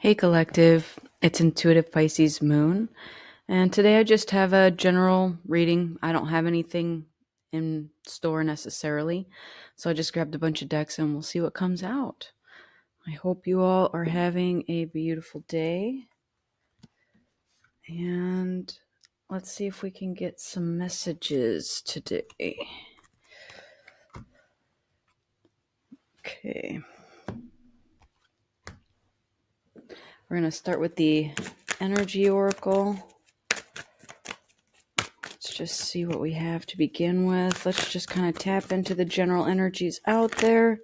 Hey Collective, it's Intuitive Pisces Moon, and today I just have a general reading. I don't have anything in store necessarily, so I just grabbed a bunch of decks and we'll see what comes out. I hope you all are having a beautiful day, and let's see if we can get some messages today. Okay. We're going to start with the Energy Oracle. Let's just see what we have to begin with. Let's just kind of tap into the general energies out there.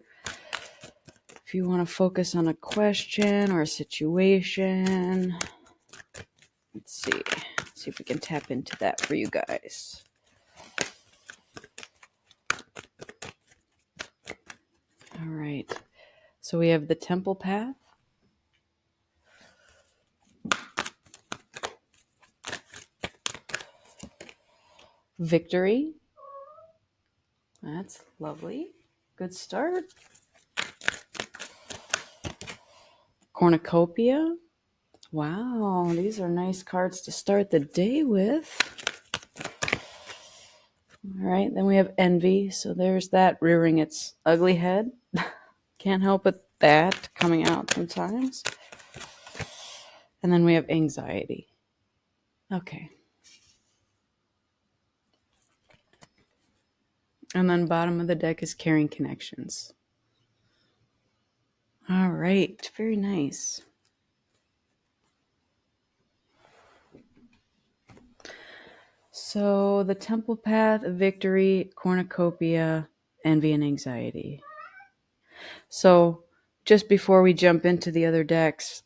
If you want to focus on a question or a situation, let's see. See if we can tap into that for you guys. All right. So we have the Temple Path. Victory. That's lovely. Good start. Cornucopia. Wow, these are nice cards to start the day with. All right, then we have Envy. So there's that rearing its ugly head. Can't help but that coming out sometimes. And then we have Anxiety. Okay. And then bottom of the deck is Caring Connections. All right, very nice. So the Temple Path, Victory, Cornucopia, Envy, and Anxiety. So just before we jump into the other decks,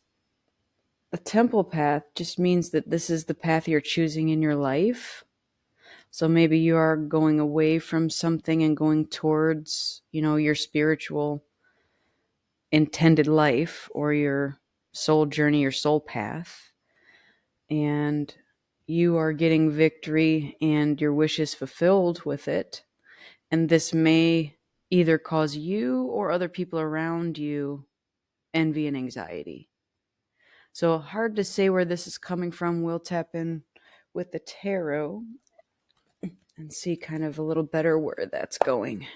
the Temple Path just means that this is the path you're choosing in your life. So maybe you are going away from something and going towards, your spiritual intended life or your soul journey, your soul path. And you are getting victory and your wishes fulfilled with it. And this may either cause you or other people around you envy and anxiety. So hard to say where this is coming from. We'll tap in with the tarot and see kind of a little better where that's going.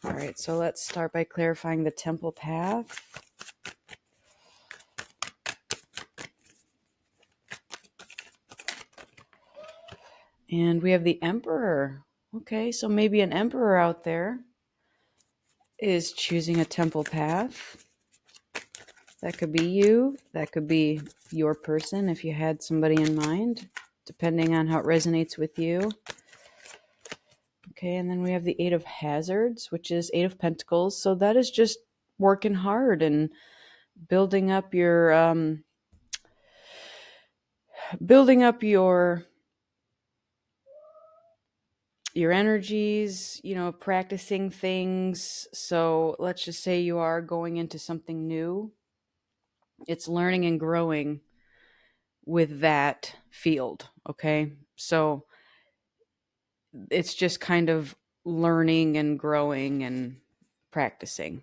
All right, so let's start by clarifying the Temple Path. And we have the Emperor. Okay, so maybe an Emperor out there is choosing a Temple Path. That could be you. That could be your person if you had somebody in mind, depending on how it resonates with you. Okay, and then we have the Eight of Hazards, which is Eight of Pentacles. So that is just working hard and building up your energies, practicing things. So let's just say you are going into something new. It's learning and growing with that field. Okay, so it's just kind of learning and growing and practicing,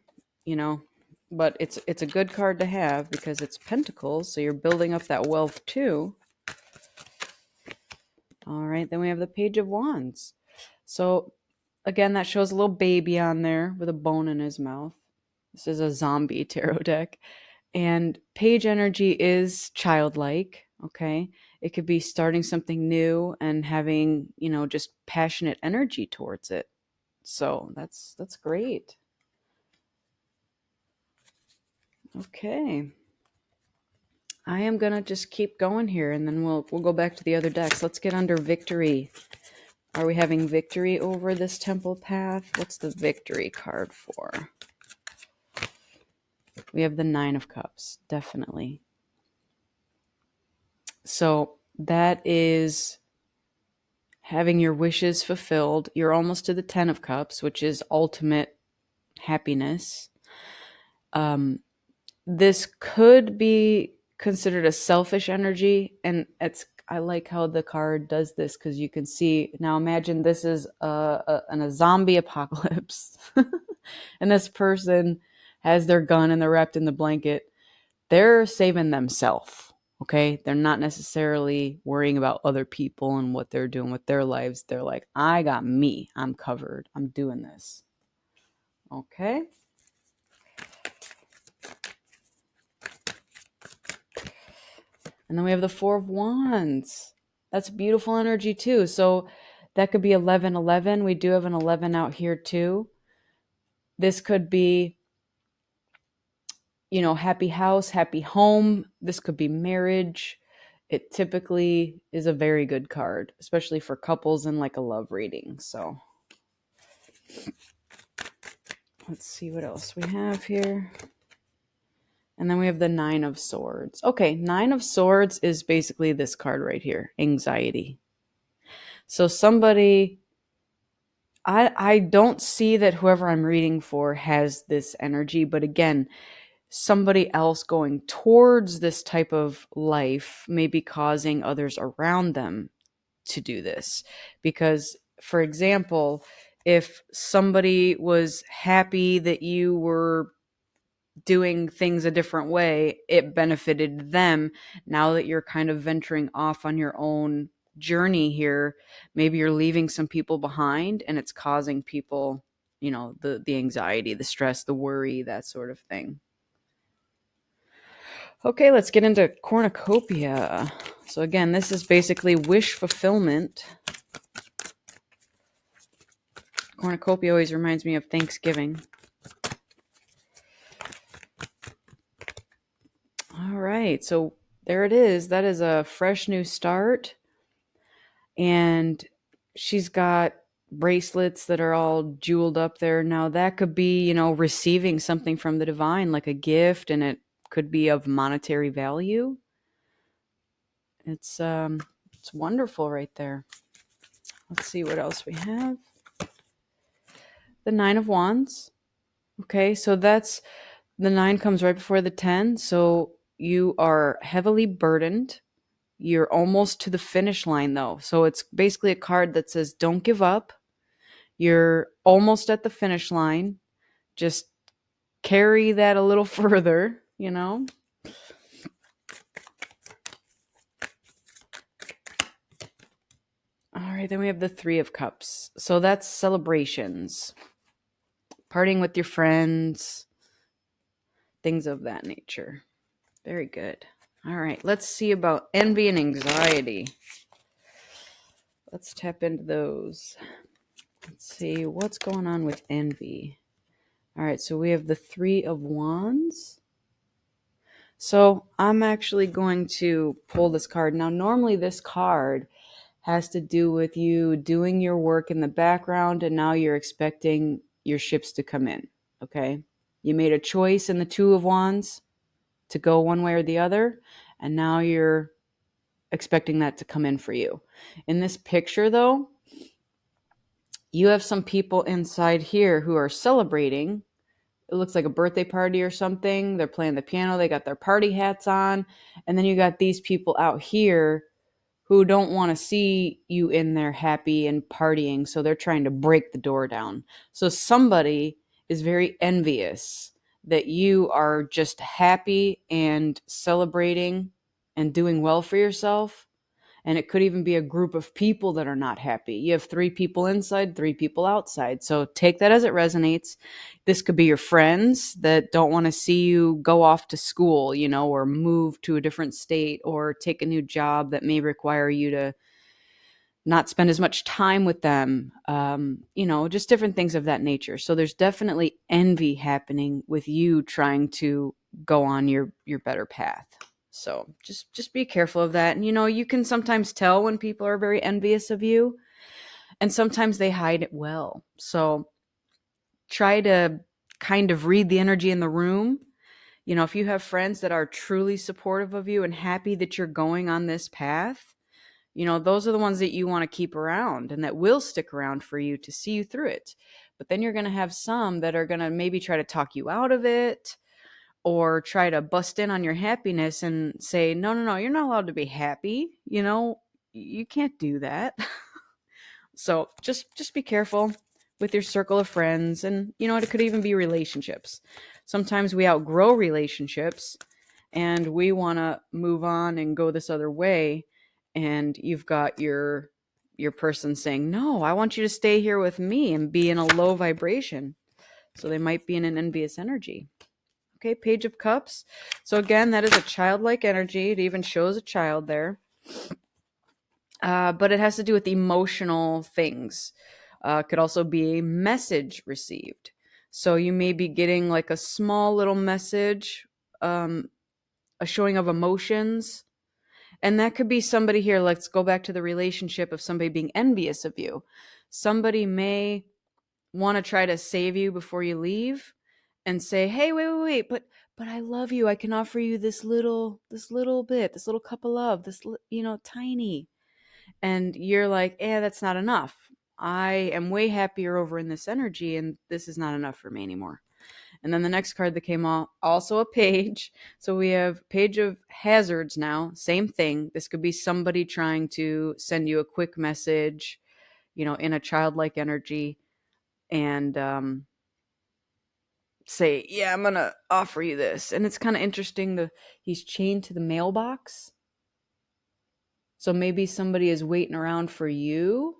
but it's a good card to have because it's Pentacles, so you're building up that wealth too. All right, then we have the Page of Wands. So again, that shows a little baby on there with a bone in his mouth. This is a zombie tarot deck. And page energy is childlike, okay? It could be starting something new and having, just passionate energy towards it. So that's great. Okay. I am going to just keep going here and then we'll go back to the other decks. Let's get under Victory. Are we having victory over this Temple Path? What's the Victory card for? We have the Nine of Cups, definitely. So that is having your wishes fulfilled. You're almost to the Ten of Cups, which is ultimate happiness. This could be considered a selfish energy, and I like how the card does this because you can see now. Imagine this is a zombie apocalypse, and this person has their gun and they're wrapped in the blanket. they're saving themselves. Okay. They're not necessarily worrying about other people and what they're doing with their lives. They're like, I got me. I'm covered. I'm doing this. Okay. And then we have the Four of Wands. That's beautiful energy too. So that could be 1111. We do have an 11 out here too. This could be, happy house, happy home. This could be marriage. It typically is a very good card, especially for couples in like a love reading. So let's see what else we have here. And then we have the Nine of Swords. Okay, Nine of Swords is basically this card right here, anxiety. So somebody, I don't see that whoever I'm reading for has this energy, but again, somebody else going towards this type of life may be causing others around them to do this. Because, for example, if somebody was happy that you were doing things a different way, it benefited them. Now that you're kind of venturing off on your own journey here, maybe you're leaving some people behind and it's causing people, the anxiety, the stress, the worry, that sort of thing. Okay, let's get into cornucopia. So again, this is basically wish fulfillment. Cornucopia always reminds me of Thanksgiving. All right, so there it is. That is a fresh new start. And she's got bracelets that are all jeweled up there. Now that could be, receiving something from the divine, like a gift, and it could be of monetary value. It's wonderful right there. Let's see what else we have. The Nine of Wands. Okay, so that's the 9 comes right before the 10. So you are heavily burdened. You're almost to the finish line though. So it's basically a card that says don't give up. You're almost at the finish line. Just carry that a little further, All right, then we have the Three of Cups. So that's celebrations, partying with your friends, things of that nature. Very good. All right, let's see about envy and anxiety. Let's tap into those. Let's see what's going on with envy. All right, so we have the Three of Wands. So I'm actually going to pull this card. Now, normally this card has to do with you doing your work in the background, and now you're expecting your ships to come in, okay? You made a choice in the Two of Wands to go one way or the other, and now you're expecting that to come in for you. In this picture, though, you have some people inside here who are celebrating. It looks like a birthday party or something. They're playing the piano. They got their party hats on. And then you got these people out here who don't want to see you in there happy and partying. So they're trying to break the door down. So somebody is very envious that you are just happy and celebrating and doing well for yourself. And it could even be a group of people that are not happy. You have 3 people inside, 3 people outside. So take that as it resonates. This could be your friends that don't want to see you go off to school, or move to a different state or take a new job that may require you to not spend as much time with them, just different things of that nature. So there's definitely envy happening with you trying to go on your better path. So just be careful of that. And you can sometimes tell when people are very envious of you, and sometimes they hide it well. So try to kind of read the energy in the room. If you have friends that are truly supportive of you and happy that you're going on this path, those are the ones that you want to keep around and that will stick around for you to see you through it. But then you're going to have some that are going to maybe try to talk you out of it, or try to bust in on your happiness and say, no, you're not allowed to be happy. You can't do that. So just be careful with your circle of friends. And it could even be relationships. Sometimes we outgrow relationships, and we want to move on and go this other way, and you've got your person saying, no, I want you to stay here with me and be in a low vibration. So they might be in an envious energy. Okay, Page of Cups. So again, that is a childlike energy. It even shows a child there. But it has to do with emotional things. Could also be a message received. So you may be getting like a small little message, a showing of emotions. And that could be somebody here. Let's go back to the relationship of somebody being envious of you. Somebody may want to try to save you before you leave and say, hey, wait, but I love you. I can offer you this little bit, this little cup of love, this, tiny. And you're like, that's not enough. I am way happier over in this energy, and this is not enough for me anymore. And then the next card that came out, also a page. So we have Page of Hazards now. Same thing. This could be somebody trying to send you a quick message, in a childlike energy, and say, yeah, I'm going to offer you this. And it's kind of interesting. He's chained to the mailbox. So maybe somebody is waiting around for you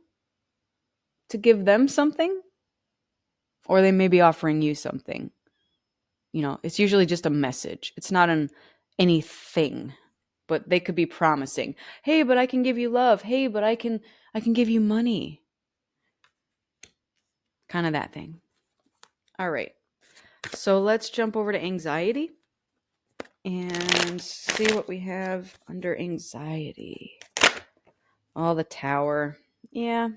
to give them something, or they may be offering you something. It's usually just a message. It's not anything, but they could be promising, hey, but I can give you love. Hey, but I can give you money. Kind of that thing. All right. So let's jump over to anxiety and see what we have under anxiety. Oh, the Tower. Yeah.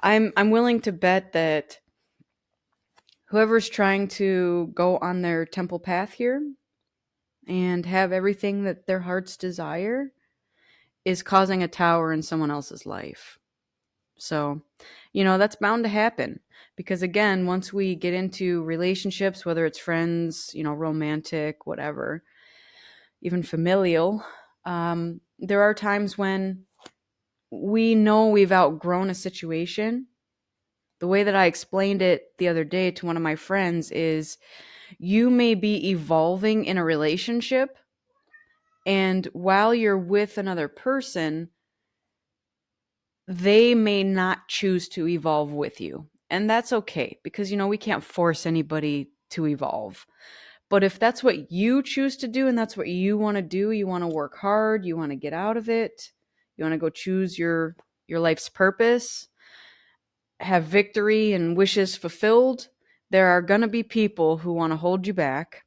I'm willing to bet that whoever's trying to go on their temple path here and have everything that their hearts desire is causing a tower in someone else's life. So, that's bound to happen because, again, once we get into relationships, whether it's friends, romantic, whatever, even familial, there are times when we know we've outgrown a situation. The way that I explained it the other day to one of my friends is you may be evolving in a relationship, and while you're with another person, they may not choose to evolve with you. And that's okay because, we can't force anybody to evolve. But if that's what you choose to do and that's what you want to do, you want to work hard, you want to get out of it, you want to go choose your life's purpose, have victory and wishes fulfilled, there are going to be people who want to hold you back.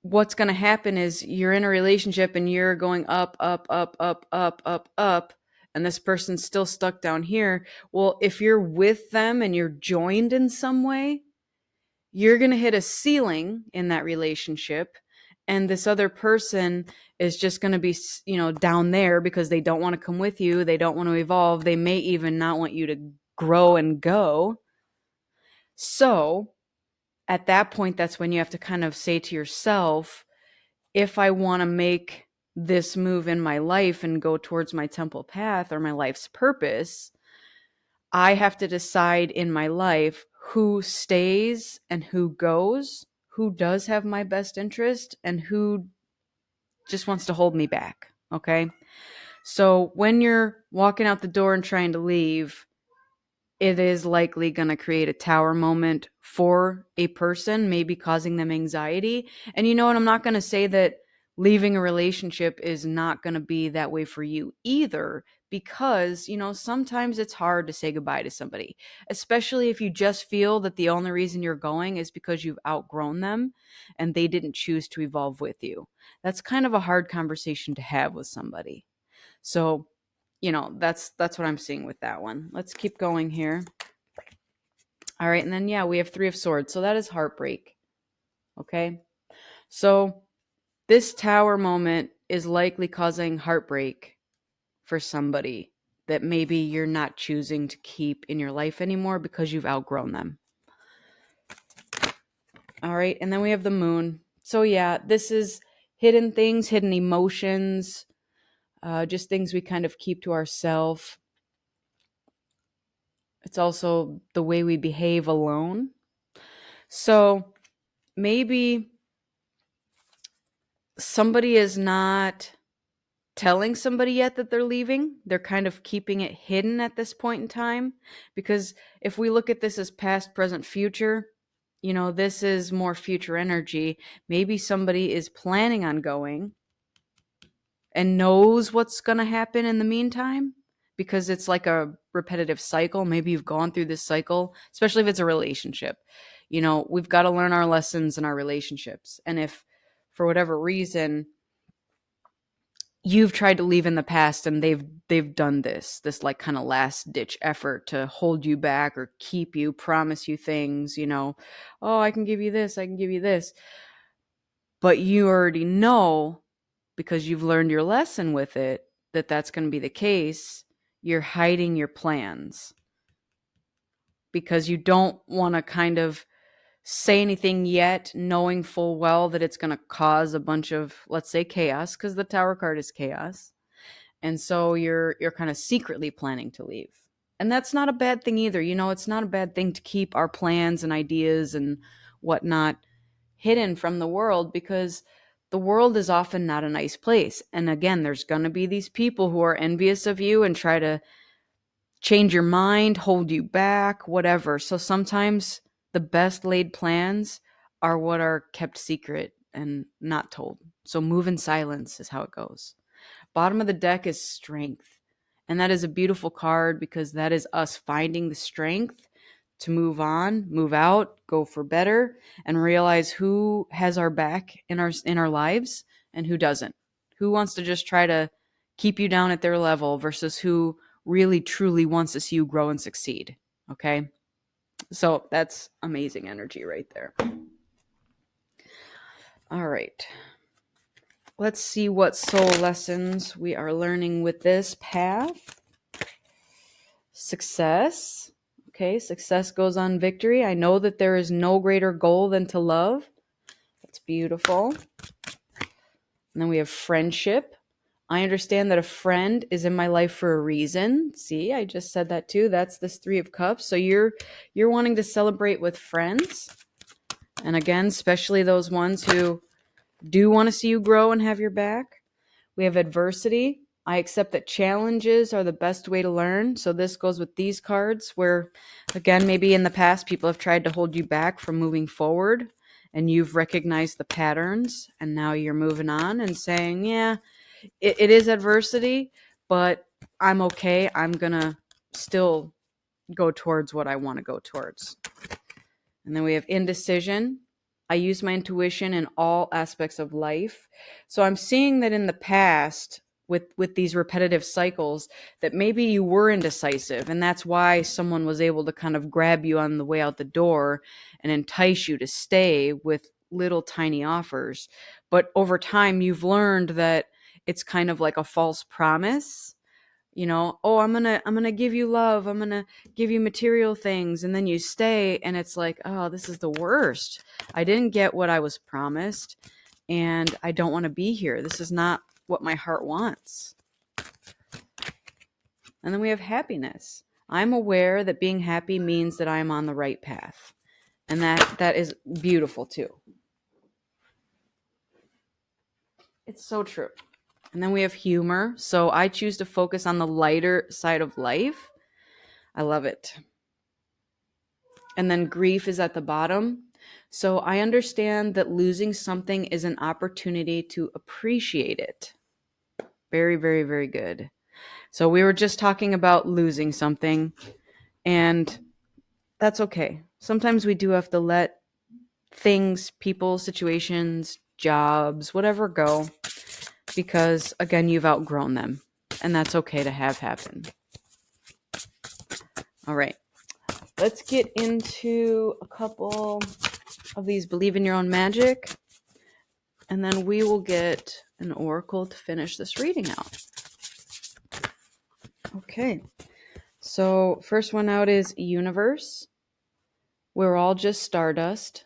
What's going to happen is you're in a relationship and you're going up, up, up, up, up, up, up, and this person's still stuck down here. Well, if you're with them and you're joined in some way, you're going to hit a ceiling in that relationship. And this other person is just going to be, down there because they don't want to come with you. They don't want to evolve. They may even not want you to grow and go. So at that point, that's when you have to kind of say to yourself, if I want to make this move in my life and go towards my temple path or my life's purpose, I have to decide in my life who stays and who goes, who does have my best interest, and who just wants to hold me back. Okay. So when you're walking out the door and trying to leave, it is likely going to create a tower moment for a person, maybe causing them anxiety. And you know what? I'm not going to say that leaving a relationship is not going to be that way for you either, because, sometimes it's hard to say goodbye to somebody, especially if you just feel that the only reason you're going is because you've outgrown them and they didn't choose to evolve with you. That's kind of a hard conversation to have with somebody. So, that's what I'm seeing with that one. Let's keep going here. All right, and then we have 3 of Swords. So that is heartbreak. Okay? So this tower moment is likely causing heartbreak for somebody that maybe you're not choosing to keep in your life anymore because you've outgrown them. All right, and then we have the Moon. So this is hidden things, hidden emotions, just things we kind of keep to ourselves. It's also the way we behave alone. So maybe somebody is not telling somebody yet that they're leaving. They're kind of keeping it hidden at this point in time. Because if we look at this as past, present, future, this is more future energy. Maybe somebody is planning on going and knows what's going to happen in the meantime, because it's like a repetitive cycle. Maybe you've gone through this cycle, especially if it's a relationship. We've got to learn our lessons in our relationships. And if for whatever reason you've tried to leave in the past and they've done this like kind of last ditch effort to hold you back or keep you, promise you things, oh, I can give you this, I can give you this. But you already know, because you've learned your lesson with it, that that's going to be the case. You're hiding your plans because you don't want to kind of say anything yet, knowing full well that it's going to cause a bunch of, let's say, chaos, because the Tower card is chaos. And so you're kind of secretly planning to leave. And that's not a bad thing either. It's not a bad thing to keep our plans and ideas and whatnot hidden from the world, because the world is often not a nice place. And again, there's going to be these people who are envious of you and try to change your mind, hold you back, whatever. So sometimes the best laid plans are what are kept secret and not told. So move in silence is how it goes. Bottom of the deck is strength. And that is a beautiful card, because that is us finding the strength to move on, move out, go for better, and realize who has our back in our lives and who doesn't. Who wants to just try to keep you down at their level versus who really truly wants to see you grow and succeed. Okay? So that's amazing energy right there. All right. Let's see what soul lessons we are learning with this path. Success. Okay, success goes on victory. I know that there is no greater goal than to love. That's beautiful. And then we have friendship. I understand that a friend is in my life for a reason. See, I just said that too. That's this 3 of Cups. So you're wanting to celebrate with friends. And again, especially those ones who do want to see you grow and have your back. We have adversity. I accept that challenges are the best way to learn. So this goes with these cards where, again, maybe in the past people have tried to hold you back from moving forward, and you've recognized the patterns, and now you're moving on and saying, yeah, it is adversity, but I'm okay. I'm going to still go towards what I want to go towards. And then we have indecision. I use my intuition in all aspects of life. So I'm seeing that in the past, with these repetitive cycles, that maybe you were indecisive, and that's why someone was able to kind of grab you on the way out the door and entice you to stay with little tiny offers. But over time, you've learned that it's kind of like a false promise. Oh, I'm gonna give you love, I'm gonna give you material things, and then you stay and it's like, oh, this is the worst. I didn't get what I was promised, and I don't want to be here. This is not what my heart wants. And then we have happiness. I'm aware that being happy means that I am on the right path, and that is beautiful too. It's so true. And then we have humor. So I choose to focus on the lighter side of life. I love it. And then grief is at the bottom. So I understand that losing something is an opportunity to appreciate it. Very, very, very good. So we were just talking about losing something, and that's okay. Sometimes we do have to let things, people, situations, jobs, whatever go, because again, you've outgrown them, and that's okay to have happen. All right. Let's get into a couple of these believe in your own magic, and then we will get an oracle to finish this reading out. Okay, so first one out is universe. We're all just stardust.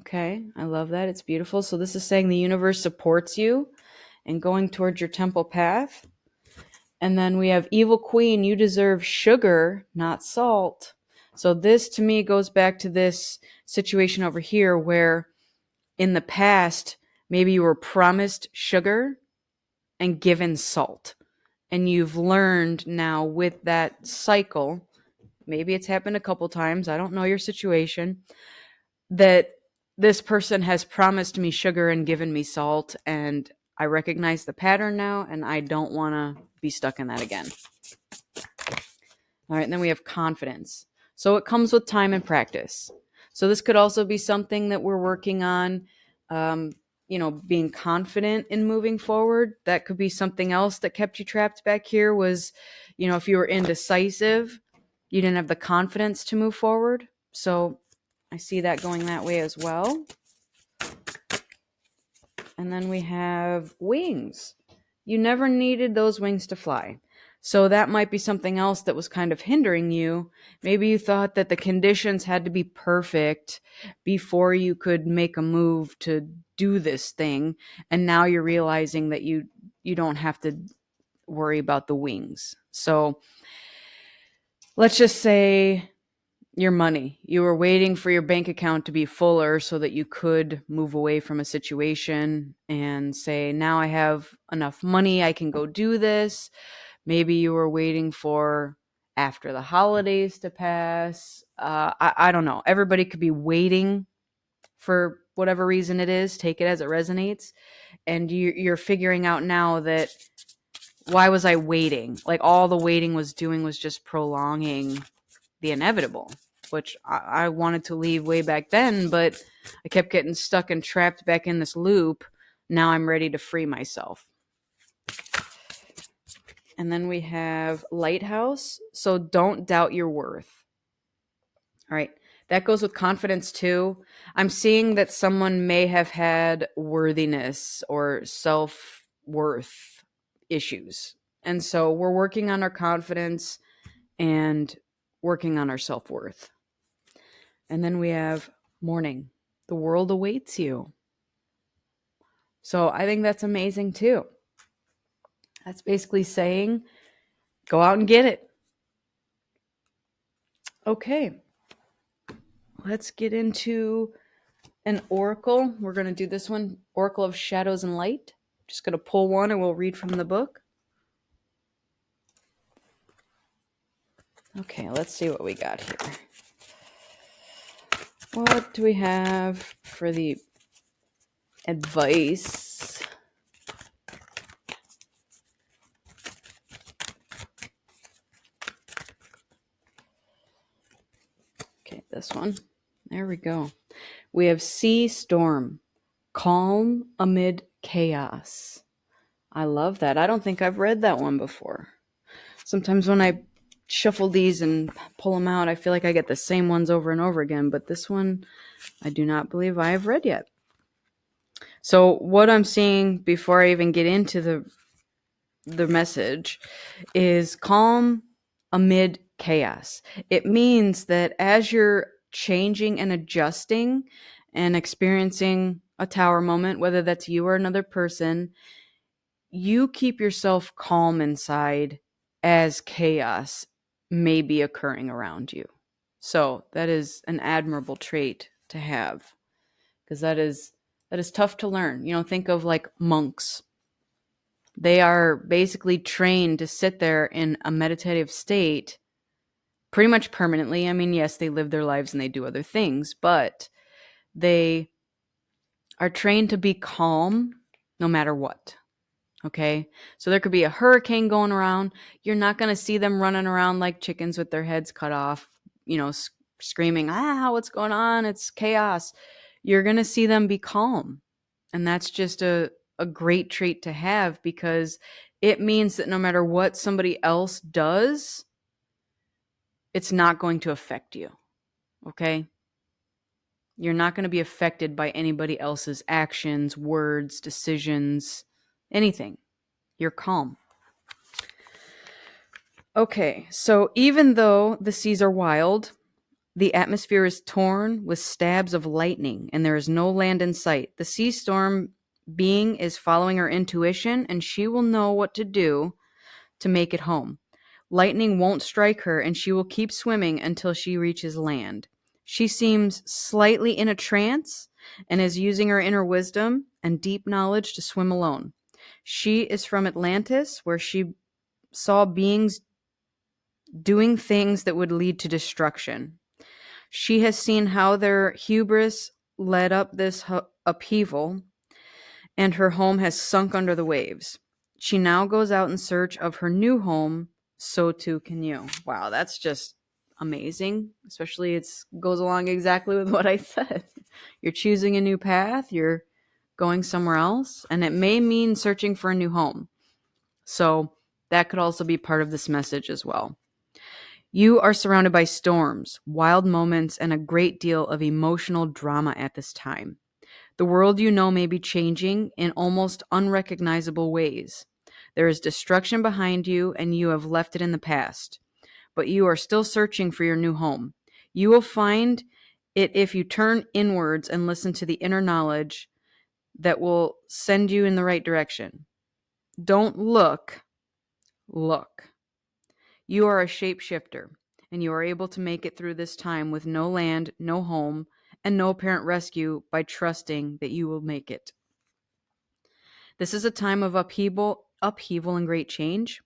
Okay, I love that. It's beautiful. So this is saying the universe supports you and going towards your temple path. And then we have evil queen. You deserve sugar, not salt. So this to me goes back to this situation over here where in the past, Maybe you were promised sugar and given salt. And you've learned now with that cycle, maybe it's happened a couple times, I don't know your situation, that this person has promised me sugar and given me salt, and I recognize the pattern now, and I don't want to be stuck in that again. All right, and then we have confidence. So it comes with time and practice. So this could also be something that we're working on, being confident in moving forward. That could be something else that kept you trapped back here was, if you were indecisive, you didn't have the confidence to move forward. So I see that going that way as well. And then we have wings. You never needed those wings to fly. So that might be something else that was kind of hindering you. Maybe you thought that the conditions had to be perfect before you could make a move to do this thing. And now you're realizing that you don't have to worry about the wings. So let's just say your money. You were waiting for your bank account to be fuller so that you could move away from a situation and say, now I have enough money, I can go do this. Maybe you were waiting for after the holidays to pass. I don't know. Everybody could be waiting for whatever reason it is. Take it as it resonates. And you're figuring out now that, why was I waiting? Like, all the waiting was doing was just prolonging the inevitable, which I wanted to leave way back then, but I kept getting stuck and trapped back in this loop. Now I'm ready to free myself. And then we have lighthouse. So don't doubt your worth. All right. That goes with confidence too. I'm seeing that someone may have had worthiness or self-worth issues. And so we're working on our confidence and working on our self-worth. And then we have morning. The world awaits you. So I think that's amazing too. That's basically saying, go out and get it. Okay. Let's get into an oracle. We're going to do this one, Oracle of Shadows and Light. Just going to pull one and we'll read from the book. Okay, let's see what we got here. What do we have for the advice? Okay, this one. There we go. We have Sea Storm, calm amid chaos. I love that. I don't think I've read that one before. Sometimes when I shuffle these and pull them out, I feel like I get the same ones over and over again, but this one I do not believe I have read yet. So what I'm seeing before I even get into the message is calm amid chaos. It means that as you're changing and adjusting and experiencing a tower moment, whether that's you or another person, you keep yourself calm inside as chaos may be occurring around you. So that is an admirable trait to have, because that is tough to learn. Think of like monks. They are basically trained to sit there in a meditative state pretty much permanently. I mean, yes, they live their lives and they do other things, but they are trained to be calm no matter what. Okay? So there could be a hurricane going around. You're not going to see them running around like chickens with their heads cut off, screaming, what's going on? It's chaos. You're going to see them be calm. And that's just a great trait to have, because it means that no matter what somebody else does, it's not going to affect you. Okay? You're not going to be affected by anybody else's actions, words, decisions, anything. You're calm. Okay, so even though the seas are wild, the atmosphere is torn with stabs of lightning, and there is no land in sight. The sea storm being is following her intuition, and she will know what to do to make it home. Lightning won't strike her, and she will keep swimming until she reaches land. She seems slightly in a trance and is using her inner wisdom and deep knowledge to swim alone. She is from Atlantis, where she saw beings doing things that would lead to destruction. She has seen how their hubris led up this upheaval, and her home has sunk under the waves. She now goes out in search of her new home. So too can you. Wow, that's just amazing. Especially it goes along exactly with what I said. You're choosing a new path, you're going somewhere else, and it may mean searching for a new home. So that could also be part of this message as well. You are surrounded by storms, wild moments, and a great deal of emotional drama at this time. The world you know may be changing in almost unrecognizable ways. There is destruction behind you, and you have left it in the past. But you are still searching for your new home. You will find it if you turn inwards and listen to the inner knowledge that will send you in the right direction. Don't look, look. You are a shapeshifter, and you are able to make it through this time with no land, no home, and no apparent rescue by trusting that you will make it. This is a time of upheaval and great change.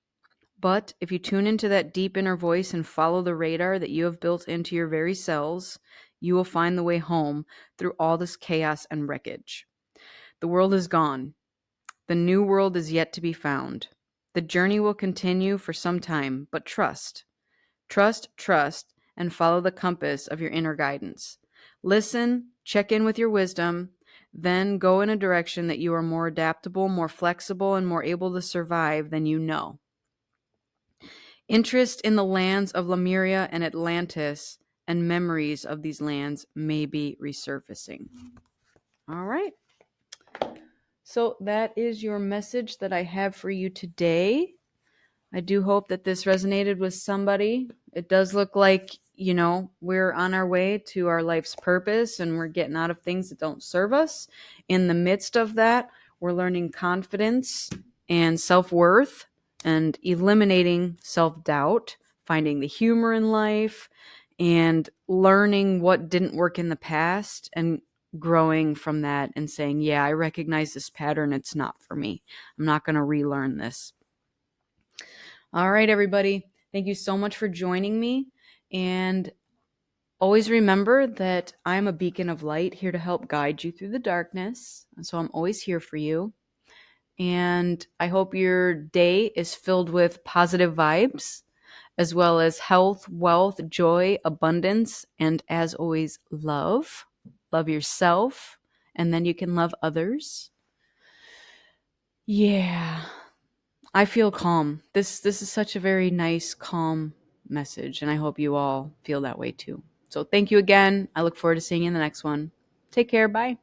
But if you tune into that deep inner voice and follow the radar that you have built into your very cells, you will find the way home through all this chaos and wreckage. The world is gone. The new world is yet to be found. The journey will continue for some time, but trust. Trust, and follow the compass of your inner guidance. Listen, check in with your wisdom, then go in a direction that you are more adaptable, more flexible, and more able to survive than you know. Interest in the lands of Lemuria and Atlantis and memories of these lands may be resurfacing. All right. So that is your message that I have for you today. I do hope that this resonated with somebody. It does look like, we're on our way to our life's purpose and we're getting out of things that don't serve us. In the midst of that, we're learning confidence and self-worth and eliminating self-doubt, finding the humor in life, and learning what didn't work in the past and growing from that and saying, yeah, I recognize this pattern. It's not for me. I'm not going to relearn this. All right, everybody. Thank you so much for joining me. And always remember that I'm a beacon of light here to help guide you through the darkness. And so I'm always here for you. And I hope your day is filled with positive vibes, as well as health, wealth, joy, abundance, and as always, love. Love yourself, and then you can love others. Yeah. I feel calm. This is such a very nice, calm message, and I hope you all feel that way too. So thank you again. I look forward to seeing you in the next one. Take care. Bye.